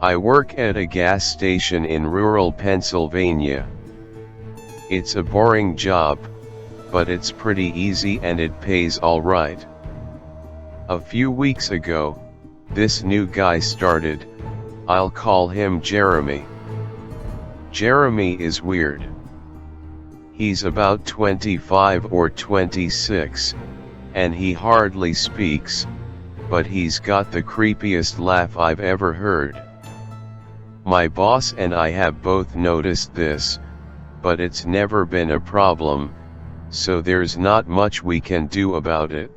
I work at a gas station in rural Pennsylvania. It's a boring job, but it's pretty easy and it pays alright. A few weeks ago, this new guy started. I'll call him Jeremy. Jeremy is weird. He's about 25 or 26, and he hardly speaks, but he's got the creepiest laugh I've ever heard. My boss and I have both noticed this, but it's never been a problem, so there's not much we can do about it.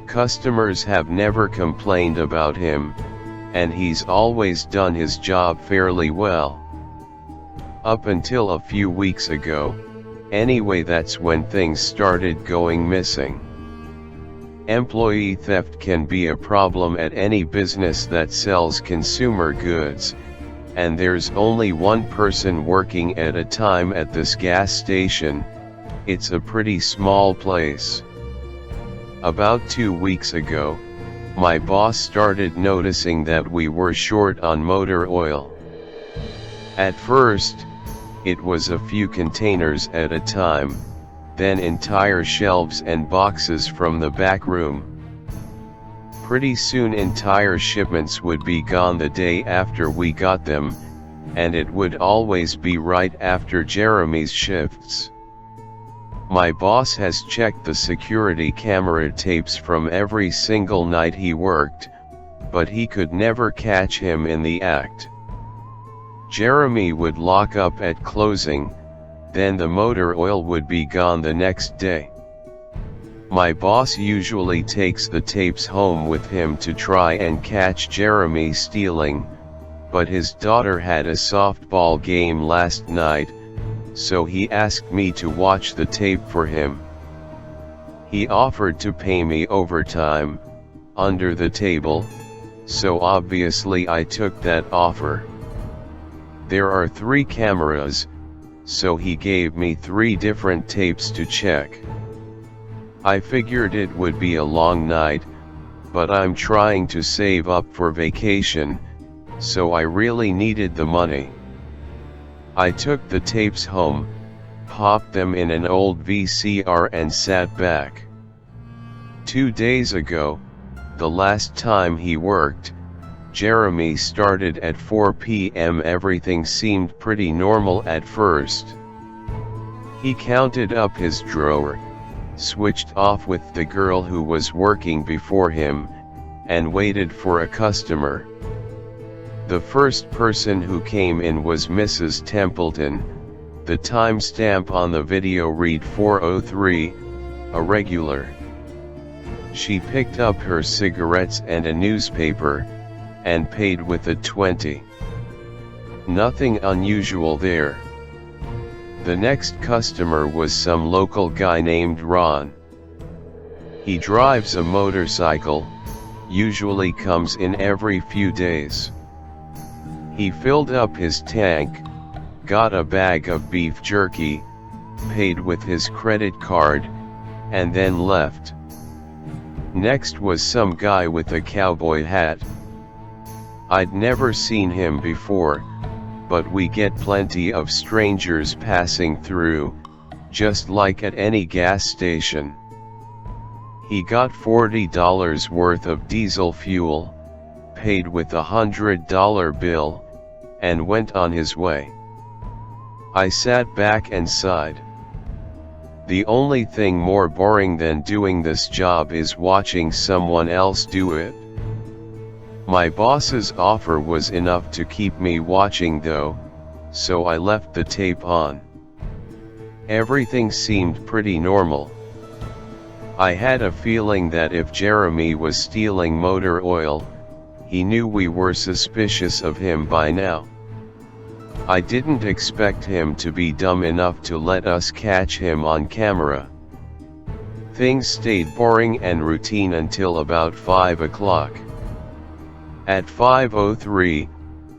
Customers have never complained about him, and he's always done his job fairly well. Up until a few weeks ago, anyway, that's when things started going missing. Employee theft can be a problem at any business that sells consumer goods, and there's only one person working at a time at this gas station. It's a pretty small place. About 2 weeks ago, my boss started noticing that we were short on motor oil. At first, it was a few containers at a time, then entire shelves and boxes from the back room. Pretty soon entire shipments would be gone the day after we got them, and it would always be right after Jeremy's shifts. My boss has checked the security camera tapes from every single night he worked, but he could never catch him in the act. Jeremy would lock up at closing, then the motor oil would be gone the next day. My boss usually takes the tapes home with him to try and catch Jeremy stealing, but his daughter had a softball game last night, so he asked me to watch the tape for him. He offered to pay me overtime, under the table, so obviously I took that offer. There are 3 cameras, so he gave me 3 different tapes to check. I figured it would be a long night, but I'm trying to save up for vacation, so I really needed the money. I took the tapes home, popped them in an old VCR and sat back. 2 days ago, the last time he worked, Jeremy started at 4 p.m. Everything seemed pretty normal at first. He counted up his drawer, switched off with the girl who was working before him, and waited for a customer. The first person who came in was Mrs. Templeton. The timestamp on the video read 4:03, a regular. She picked up her cigarettes and a newspaper, and paid with a 20. Nothing unusual there. The next customer was some local guy named Ron. He drives a motorcycle, usually comes in every few days. He filled up his tank, got a bag of beef jerky, paid with his credit card, and then left. Next was some guy with a cowboy hat. I'd never seen him before, but we get plenty of strangers passing through, just like at any gas station. He got $40 worth of diesel fuel, paid with a $100 bill, and went on his way. I sat back and sighed. The only thing more boring than doing this job is watching someone else do it. My boss's offer was enough to keep me watching though, so I left the tape on. Everything seemed pretty normal. I had a feeling that if Jeremy was stealing motor oil, he knew we were suspicious of him by now. I didn't expect him to be dumb enough to let us catch him on camera. Things stayed boring and routine until about 5 o'clock. At 5:03,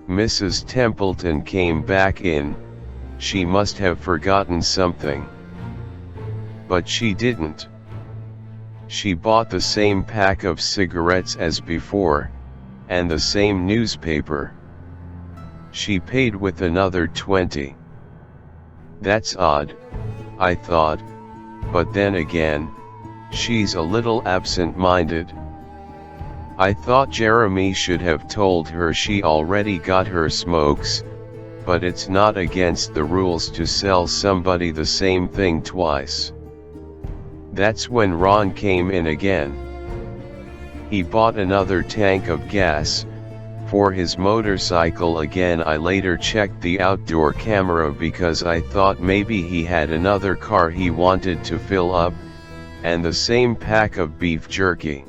Mrs. Templeton came back in. She must have forgotten something. But she didn't. She bought the same pack of cigarettes as before, and the same newspaper. She paid with another 20. That's odd, I thought, but then again, she's a little absent-minded. I thought Jeremy should have told her she already got her smokes, but it's not against the rules to sell somebody the same thing twice. That's when Ron came in again. He bought another tank of gas for his motorcycle again. I later checked the outdoor camera because I thought maybe he had another car he wanted to fill up, and the same pack of beef jerky.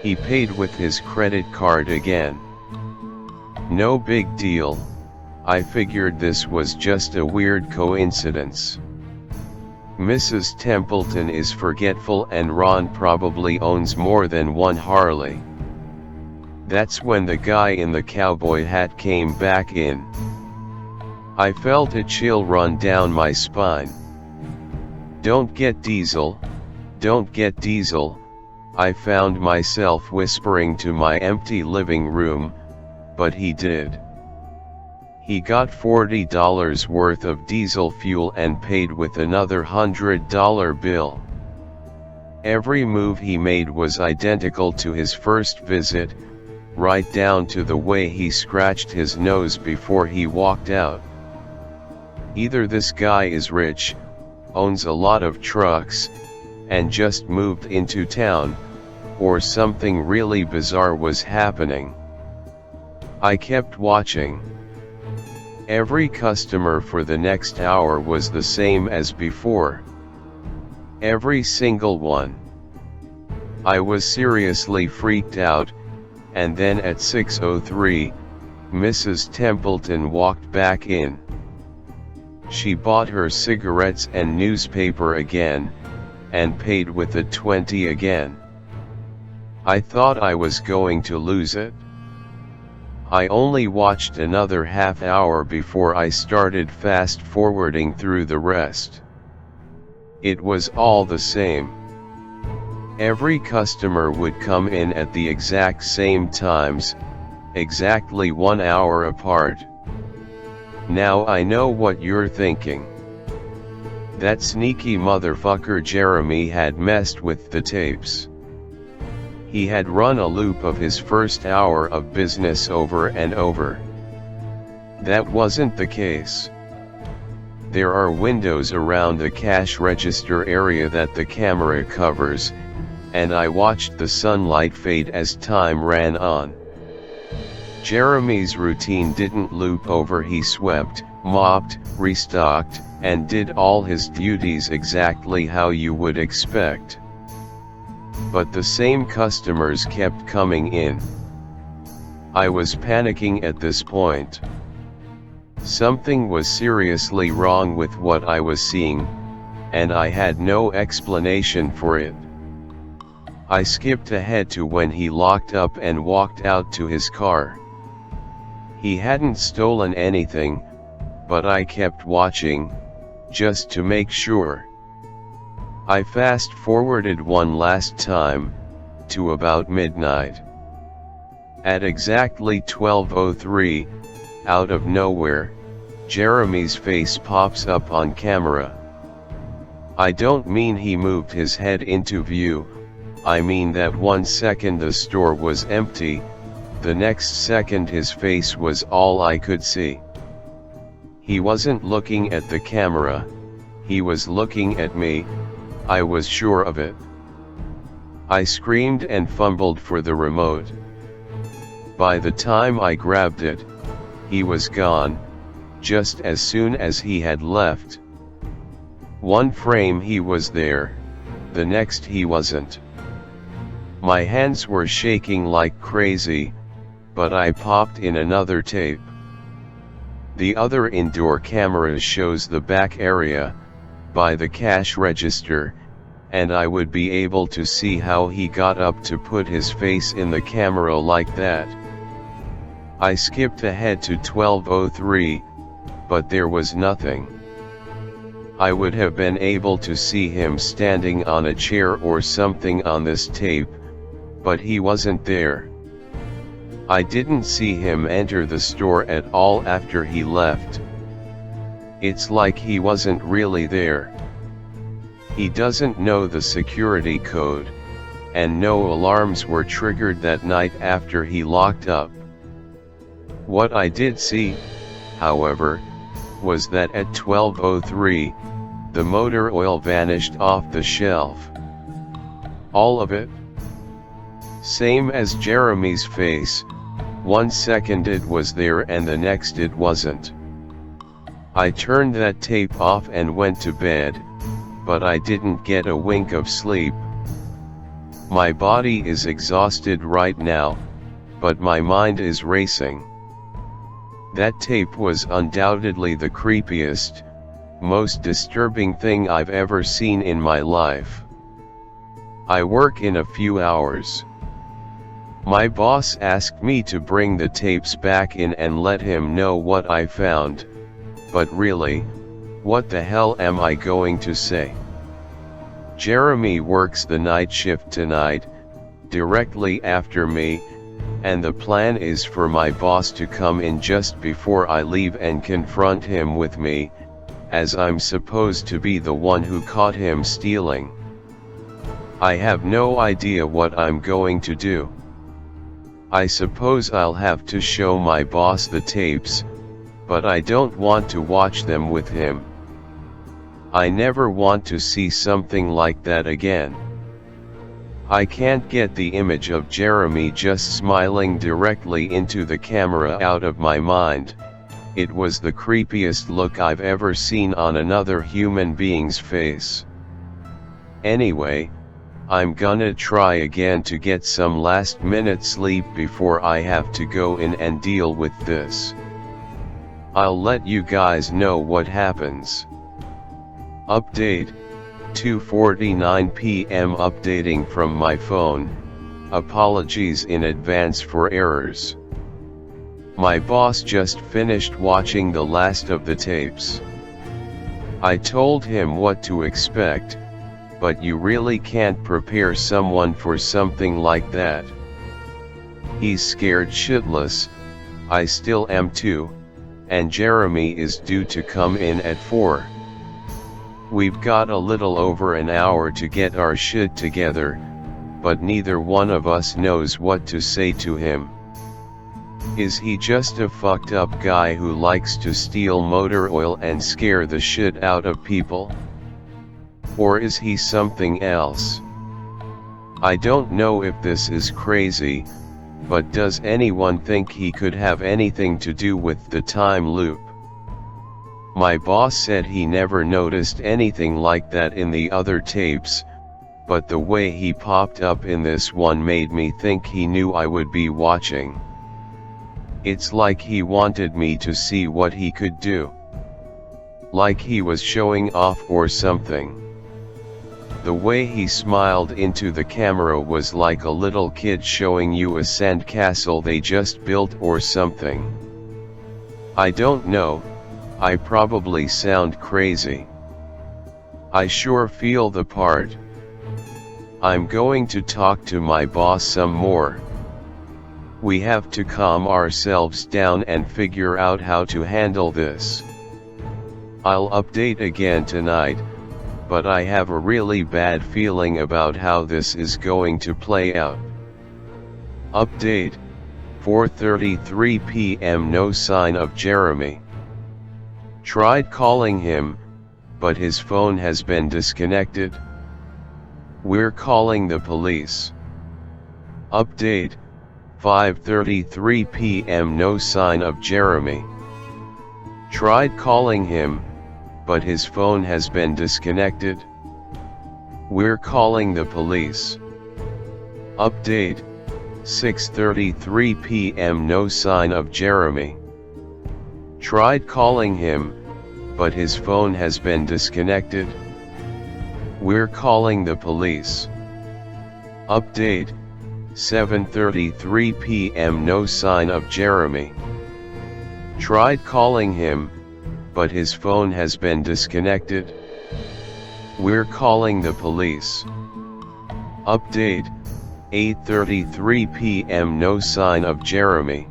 He paid with his credit card again. No big deal, I figured this was just a weird coincidence. Mrs. Templeton is forgetful and Ron probably owns more than one Harley. That's when the guy in the cowboy hat came back in. I felt a chill run down my spine. Don't get diesel, don't get diesel, I found myself whispering to my empty living room, but he did. He got $40 worth of diesel fuel and paid with another $100 bill. Every move he made was identical to his first visit, right down to the way he scratched his nose before he walked out. Either this guy is rich, owns a lot of trucks, and just moved into town, or something really bizarre was happening. I kept watching. Every customer for the next hour was the same as before. Every single one. I was seriously freaked out, and then at 6:03, Mrs. Templeton walked back in. She bought her cigarettes and newspaper again, and paid with a 20 again. I thought I was going to lose it. I only watched another half hour before I started fast forwarding through the rest. It was all the same. Every customer would come in at the exact same times, exactly 1 hour apart. Now I know what you're thinking. That sneaky motherfucker Jeremy had messed with the tapes. He had run a loop of his first hour of business over and over. That wasn't the case. There are windows around the cash register area that the camera covers, and I watched the sunlight fade as time ran on. Jeremy's routine didn't loop over. He swept, mopped, restocked, and did all his duties exactly how you would expect. But the same customers kept coming in. I was panicking at this point. Something was seriously wrong with what I was seeing, and I had no explanation for it. I skipped ahead to when he locked up and walked out to his car. He hadn't stolen anything, but I kept watching, just to make sure. I fast forwarded one last time, to about midnight. At exactly 12:03, out of nowhere, Jeremy's face pops up on camera. I don't mean he moved his head into view, I mean that 1 second the store was empty, the next second his face was all I could see. He wasn't looking at the camera, he was looking at me, I was sure of it. I screamed and fumbled for the remote. By the time I grabbed it, he was gone, just as soon as he had left. One frame he was there, the next he wasn't. My hands were shaking like crazy, but I popped in another tape. The other indoor camera shows the back area, by the cash register, and I would be able to see how he got up to put his face in the camera like that. I skipped ahead to 12:03, but there was nothing. I would have been able to see him standing on a chair or something on this tape, but he wasn't there. I didn't see him enter the store at all after he left. It's like he wasn't really there. He doesn't know the security code, and no alarms were triggered that night after he locked up. What I did see, however, was that at 12:03, the motor oil vanished off the shelf. All of it? Same as Jeremy's face, 1 second it was there and the next it wasn't. I turned that tape off and went to bed, but I didn't get a wink of sleep. My body is exhausted right now, but my mind is racing. That tape was undoubtedly the creepiest, most disturbing thing I've ever seen in my life. I work in a few hours. My boss asked me to bring the tapes back in and let him know what I found, but really, what the hell am I going to say? Jeremy works the night shift tonight, directly after me, and the plan is for my boss to come in just before I leave and confront him with me, as I'm supposed to be the one who caught him stealing. I have no idea what I'm going to do. I suppose I'll have to show my boss the tapes, but I don't want to watch them with him. I never want to see something like that again. I can't get the image of Jeremy just smiling directly into the camera out of my mind. It was the creepiest look I've ever seen on another human being's face. Anyway, I'm gonna try again to get some last-minute sleep before I have to go in and deal with this. I'll let you guys know what happens. Update, 2:49 p.m. updating from my phone. Apologies in advance for errors. My boss just finished watching the last of the tapes. I told him what to expect, but you really can't prepare someone for something like that. He's scared shitless, I still am too, and Jeremy is due to come in at 4. We've got a little over an hour to get our shit together, but neither one of us knows what to say to him. Is he just a fucked up guy who likes to steal motor oil and scare the shit out of people? Or is he something else? I don't know if this is crazy, but does anyone think he could have anything to do with the time loop? My boss said he never noticed anything like that in the other tapes, but the way he popped up in this one made me think he knew I would be watching. It's like he wanted me to see what he could do. Like he was showing off or something. The way he smiled into the camera was like a little kid showing you a sandcastle they just built or something. I don't know, I probably sound crazy. I sure feel the part. I'm going to talk to my boss some more. We have to calm ourselves down and figure out how to handle this. I'll update again tonight, but I have a really bad feeling about how this is going to play out. Update, 4:33 p.m. No sign of Jeremy. Tried calling him, but his phone has been disconnected. We're calling the police. Update, 5:33 p.m. No sign of Jeremy. Tried calling him, but his phone has been disconnected. We're calling the police. Update, 6:33 p.m. No sign of Jeremy. Tried calling him, but his phone has been disconnected. We're calling the police. Update, 7:33 p.m. No sign of Jeremy. Tried calling him, but his phone has been disconnected. We're calling the police. Update, 8:33 p.m. No sign of Jeremy.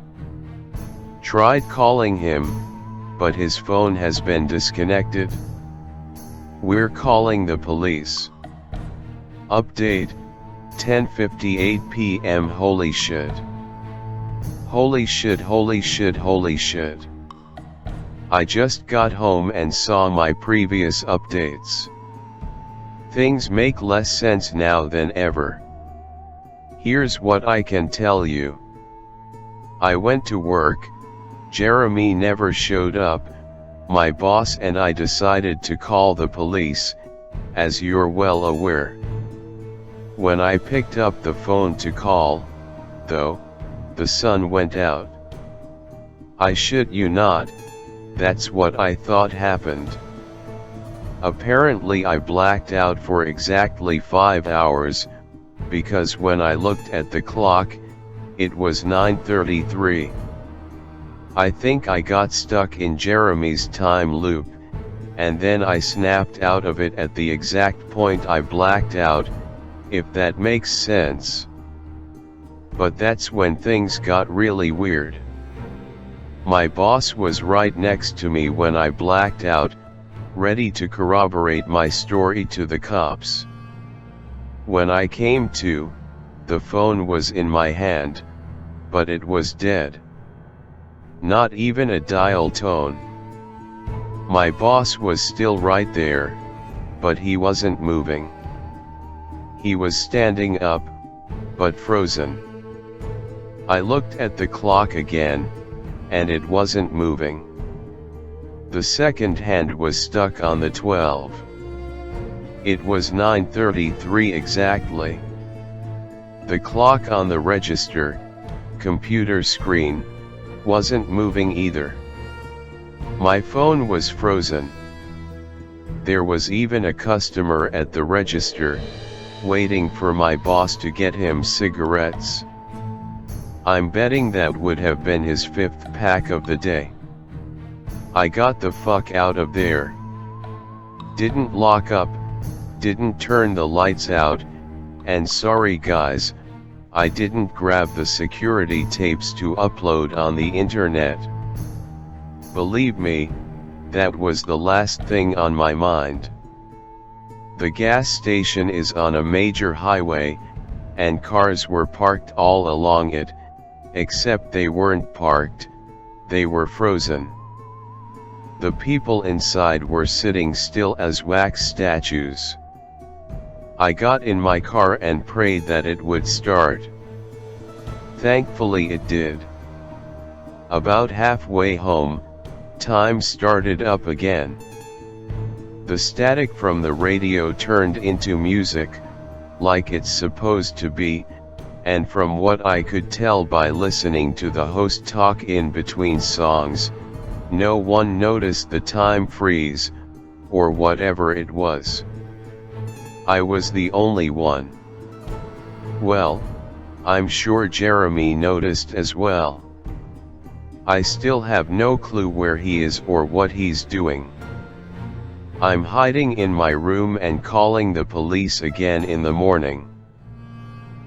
Tried calling him, but his phone has been disconnected. We're calling the police. Update, 10:58 p.m. Holy shit. Holy shit, holy shit, holy shit. I just got home and saw my previous updates. Things make less sense now than ever. Here's what I can tell you. I went to work, Jeremy never showed up, my boss and I decided to call the police, as you're well aware. When I picked up the phone to call, though, the sun went out. I shit you not, that's what I thought happened. Apparently I blacked out for exactly 5 hours, because when I looked at the clock, it was 9:33. I think I got stuck in Jeremy's time loop, and then I snapped out of it at the exact point I blacked out, if that makes sense. But that's when things got really weird. My boss was right next to me when I blacked out, ready to corroborate my story to the cops. When I came to, the phone was in my hand, but it was dead. Not even a dial tone. My boss was still right there, but he wasn't moving. He was standing up, but frozen. I looked at the clock again, and it wasn't moving. The second hand was stuck on the 12. It was 9:33 exactly. The clock on the register, computer screen, wasn't moving either. My phone was frozen. There was even a customer at the register, waiting for my boss to get him cigarettes. I'm betting that would have been his 5th pack of the day. I got the fuck out of there. Didn't lock up, didn't turn the lights out, and sorry guys, I didn't grab the security tapes to upload on the internet. Believe me, that was the last thing on my mind. The gas station is on a major highway, and cars were parked all along it, except they weren't parked, they were frozen. The people inside were sitting still as wax statues. I got in my car and prayed that it would start. Thankfully it did. About halfway home, time started up again. The static from the radio turned into music, like it's supposed to be, and from what I could tell by listening to the host talk in between songs, no one noticed the time freeze, or whatever it was. I was the only one. Well, I'm sure Jeremy noticed as well. I still have no clue where he is or what he's doing. I'm hiding in my room and calling the police again in the morning.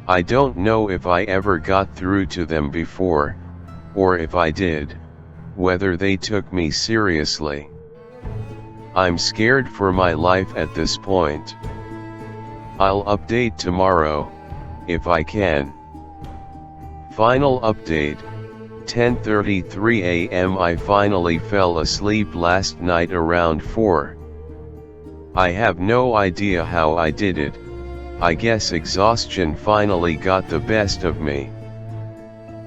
I don't know if I ever got through to them before, or if I did, whether they took me seriously. I'm scared for my life at this point. I'll update tomorrow, if I can. Final update, 10:33 a.m. I finally fell asleep last night around 4. I have no idea how I did it. I guess exhaustion finally got the best of me.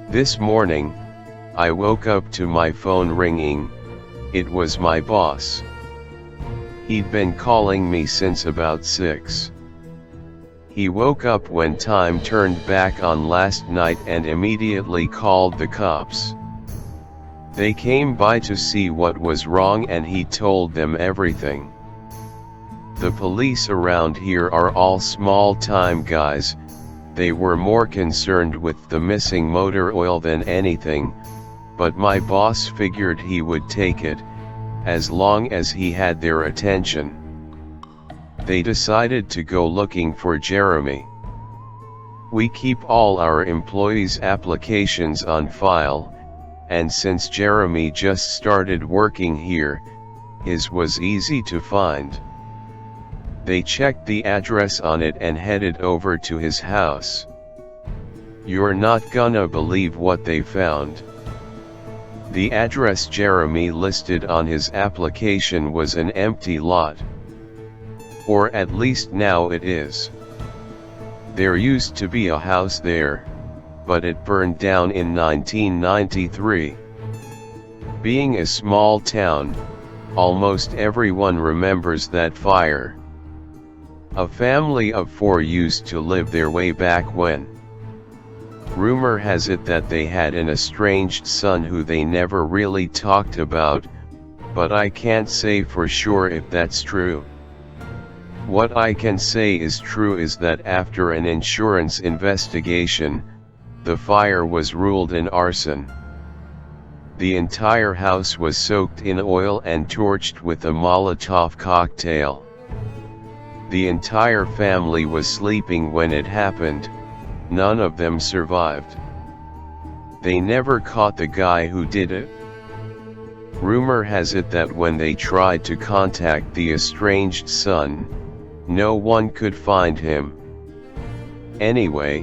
This morning, I woke up to my phone ringing. It was my boss. He'd been calling me since about 6. He woke up when time turned back on last night and immediately called the cops. They came by to see what was wrong and he told them everything. The police around here are all small-time guys. They were more concerned with the missing motor oil than anything, but my boss figured he would take it, as long as he had their attention. They decided to go looking for Jeremy. We keep all our employees' applications on file, and since Jeremy just started working here, his was easy to find. They checked the address on it and headed over to his house. You're not gonna believe what they found. The address Jeremy listed on his application was an empty lot. Or at least now it is. There used to be a house there, but it burned down in 1993. Being a small town, almost everyone remembers that fire. A family of 4 used to live there way back when. Rumor has it that they had an estranged son who they never really talked about, but I can't say for sure if that's true. What I can say is true is that after an insurance investigation, the fire was ruled an arson. The entire house was soaked in oil and torched with a Molotov cocktail. The entire family was sleeping when it happened. None of them survived. They never caught the guy who did it. Rumor has it that when they tried to contact the estranged son, no one could find him. Anyway,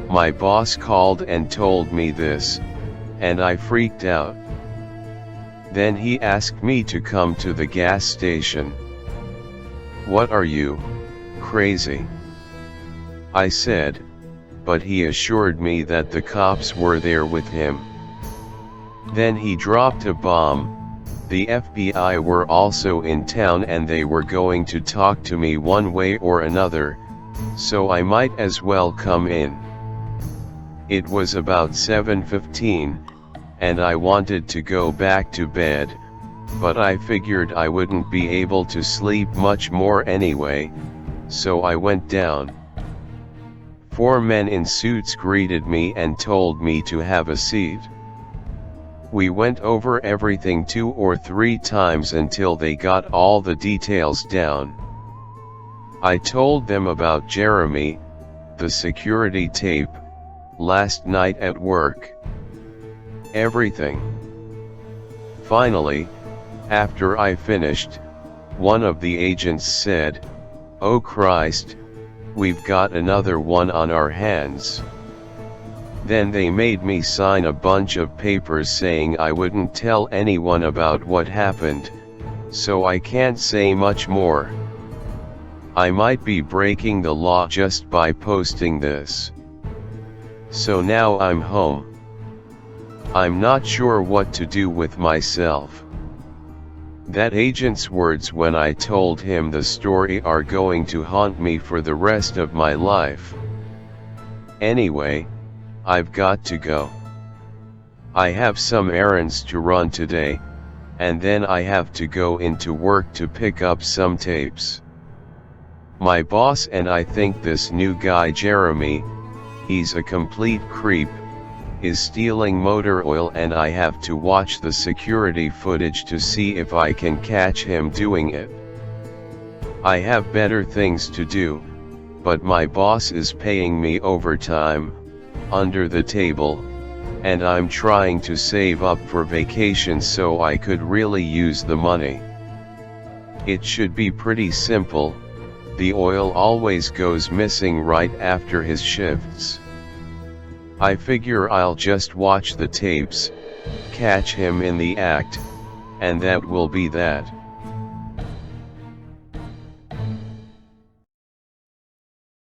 my boss called and told me this, and I freaked out. Then he asked me to come to the gas station. What are you, crazy? I said, but he assured me that the cops were there with him. Then he dropped a bomb. The FBI were also in town and they were going to talk to me one way or another, so I might as well come in. It was about 7:15, and I wanted to go back to bed, but I figured I wouldn't be able to sleep much more anyway, so I went down. 4 men in suits greeted me and told me to have a seat. We went over everything 2 or 3 times until they got all the details down. I told them about Jeremy, the security tape, last night at work. Everything. Finally, after I finished, one of the agents said, "Oh Christ, we've got another one on our hands." Then they made me sign a bunch of papers saying I wouldn't tell anyone about what happened, so I can't say much more. I might be breaking the law just by posting this. So now I'm home. I'm not sure what to do with myself. That agent's words when I told him the story are going to haunt me for the rest of my life. Anyway, I've got to go. I have some errands to run today, and then I have to go into work to pick up some tapes. My boss and I think this new guy Jeremy, he's a complete creep, is stealing motor oil, and I have to watch the security footage to see if I can catch him doing it. I have better things to do, but my boss is paying me overtime, under the table, and I'm trying to save up for vacation so I could really use the money. It should be pretty simple. The oil always goes missing right after his shifts. I figure I'll just watch the tapes, catch him in the act, and that will be that.